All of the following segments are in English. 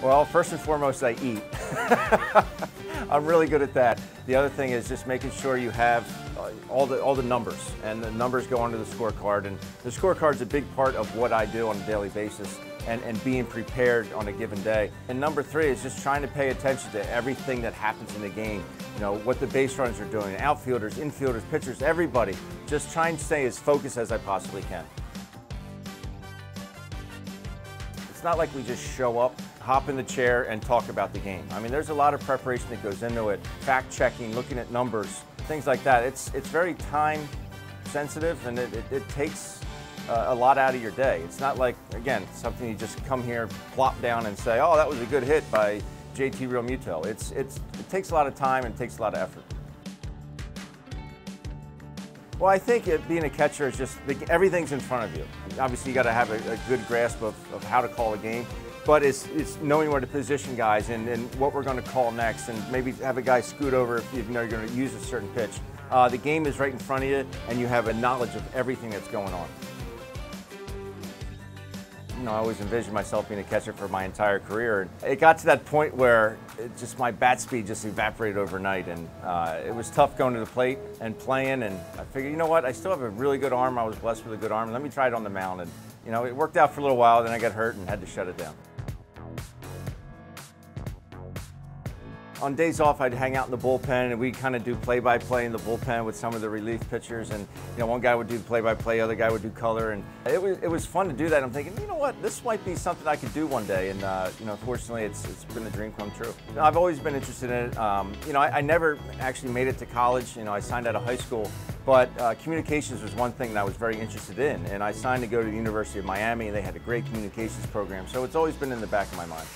Well, first and foremost, I eat. I'm really good at that. The other thing is just making sure you have all the numbers, and the numbers go onto the scorecard, and the scorecard's a big part of what I do on a daily basis, and being prepared on a given day. And number three is just trying to pay attention to everything that happens in the game. You know, what the base runners are doing, outfielders, infielders, pitchers, everybody. Just try and stay as focused as I possibly can. It's not like we just show up, hop in the chair, and talk about the game. I mean, there's a lot of preparation that goes into it. Fact checking, looking at numbers, things like that. It's very time sensitive, and it takes a lot out of your day. It's not like, again, something you just come here, plop down and say, oh, that was a good hit by JT Realmuto. It takes a lot of time and takes a lot of effort. Well, I think being a catcher is just, everything's in front of you. Obviously, you got to have a good grasp of how to call a game, but it's knowing where to position guys and what we're going to call next, and maybe have a guy scoot over if you know you're going to use a certain pitch. The game is right in front of you, and you have a knowledge of everything that's going on. You know, I always envisioned myself being a catcher for my entire career. It got to that point where my bat speed just evaporated overnight, and it was tough going to the plate and playing, and I figured, you know what, I still have a really good arm. I was blessed with a good arm. Let me try it on the mound, and you know, it worked out for a little while, then I got hurt and had to shut it down. On days off, I'd hang out in the bullpen, and we'd kind of do play-by-play in the bullpen with some of the relief pitchers. And you know, one guy would do play-by-play, other guy would do color, and it was fun to do that. I'm thinking, you know what, this might be something I could do one day. And you know, fortunately, it's been a dream come true. You know, I've always been interested in it. You know, I never actually made it to college. You know, I signed out of high school, but communications was one thing that I was very interested in. And I signed to go to the University of Miami, and they had a great communications program. So it's always been in the back of my mind.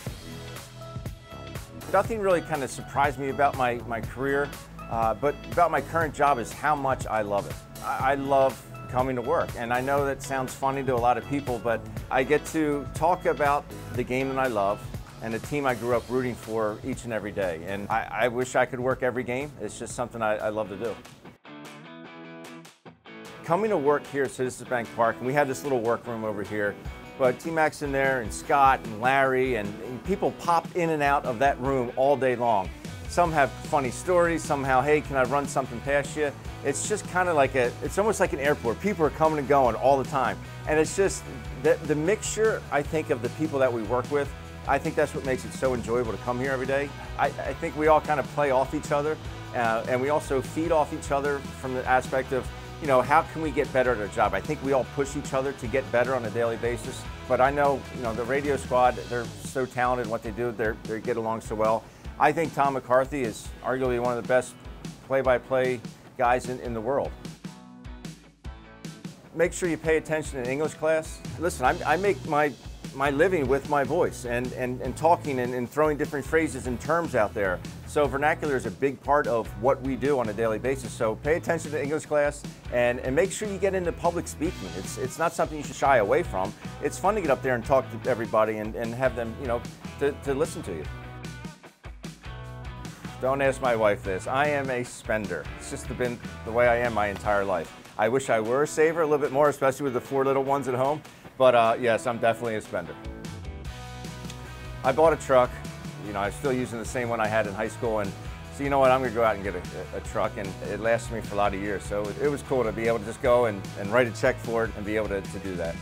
Nothing really kind of surprised me about my career, but about my current job is how much I love it. I love coming to work, and I know that sounds funny to a lot of people, but I get to talk about the game that I love and the team I grew up rooting for each and every day. And I wish I could work every game. It's just something I love to do. Coming to work here at Citizens Bank Park, and we have this little workroom over here, but T-Mac's in there, and Scott and Larry, and people pop in and out of that room all day long. Some have funny stories, somehow, hey, can I run something past you? It's just kind of like it's almost like an airport. People are coming and going all the time. And it's just, the mixture, I think, of the people that we work with, I think that's what makes it so enjoyable to come here every day. I think we all kind of play off each other, and we also feed off each other from the aspect of, you know, how can we get better at our job? I think we all push each other to get better on a daily basis. But I know, you know, the radio squad, they're so talented in what they do. They get along so well. I think Tom McCarthy is arguably one of the best play-by-play guys in the world. Make sure you pay attention in English class. Listen, I make my living with my voice and talking and throwing different phrases and terms out there. So vernacular is a big part of what we do on a daily basis. So pay attention to English class and make sure you get into public speaking. It's not something you should shy away from. It's fun to get up there and talk to everybody and have them, you know, to listen to you. Don't ask my wife this. I am a spender. It's just been the way I am my entire life. I wish I were a saver a little bit more, especially with the 4 little ones at home. But yes, I'm definitely a spender. I bought a truck. You know, I'm still using the same one I had in high school, and so you know what, I'm going to go out and get a truck, and it lasted me for a lot of years. So it was cool to be able to just go and write a check for it and be able to do that.